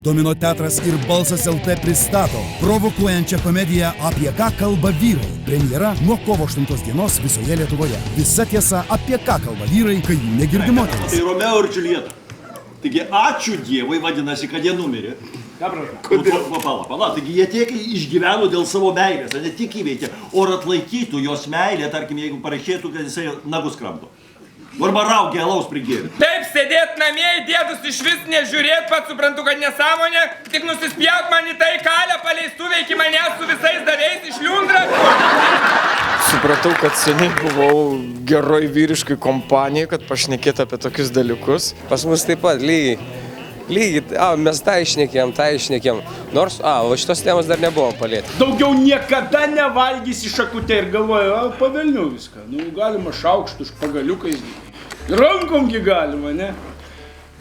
Domino teatras ir Balsas LT pristato provokuojančią komediją Apie ką kalba vyrai. Premjera nuo kovo 8 dienos visoje Lietuvoje. Visa tiesa apie ką kalba vyrai, kai jų negirdi moteris. Tai Romeo ir Džiuljeta. Taigi ačiū Dievui, vadinasi, kad jie numirė. Pala, taigi jie tiek išgyveno dėl savo meilės, ne tik įveikė, o ir atlaikytų jos meilę, tarkim, jeigu parašėtų, kad jisai nagus kramto. Arba raugė, alaus prigėrė. Taip sėdėt namie, į dėdus iš vis nežiūrėt, pats suprantu, kad nesąmonė, tik nusispjaut man į tai kalę, paleistuvę iki manęs su visais dariais iš liundra. Supratau, kad seniai buvau geroj vyriškai kompanijai, kad pašnekėt apie tokius dalykus. Pas mus taip pat lygiai, mes tą išnekėjom. Nors, va šitos temos dar nebuvom palėti. Daugiau niekada nevalgysi šakutę ir galvoju, pavelniu viską. Galima šaukštų, pagaliukais. Rankomgi galima, ne?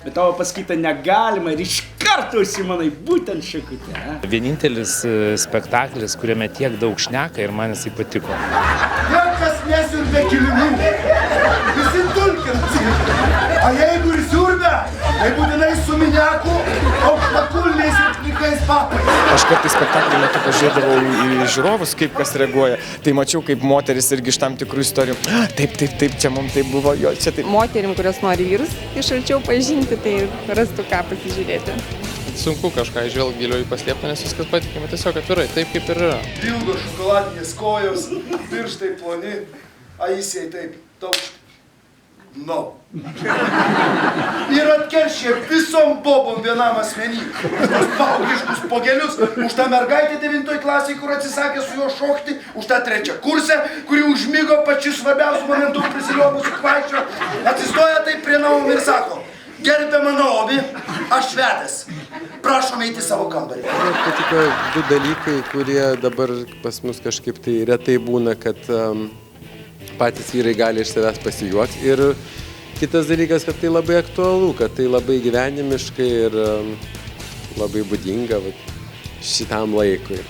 Bet tavo pasakyta negalima ir iš karto užsimanai būtent šakutę. Vienintelis spektaklis, kuriame tiek daug šneka ir man jisai patiko. Niekas nesiurbė kilimų. Visi tulkinasi. O jeigu ir siurbė, tai būtinai su miniaku, aukštakulniais ir plikais papais. Aš kartais spektaklio metu pažiūrėdavau į žiūrovus, kaip kas reaguoja. Tai mačiau, kaip moteris irgi iš tam tikrų istorijų. Taip, čia mums taip buvo, jo, čia taip. Moterim, kurios nori vyrus iš arčiau pažinti, tai rastų ką pasižiūrėti. Sunku kažką įžvelgti giliau į paslėptą, nes viskas patikima tiesiog atvirai, taip kaip ir yra. Ilgos šokoladinės kojos, pirštai ploni, a jis jai taip taukšt. No. Ir atkeršė visom bobom vienam asmenį. Už paaugiškus pogelius, už tą mergaitę 9 klasėje, kur atsisakė su juo šokti, už tą 3 kursę, kuri užmigo pačiu svarbiausiu momentu prisiliobusiu kvaičio, atsistoja taip prie Naomi ir sako: gerbiama Naomi, aš vedęs. Prašom eiti savo kambarį. Man patiko 2 dalykai, kurie dabar pas mus kažkaip tai retai būna, kad patys vyrai gali iš savęs pasijuokti. Ir kitas dalykas, kad tai labai aktualu, kad tai labai gyvenimiškai ir labai būdinga šitam laikui.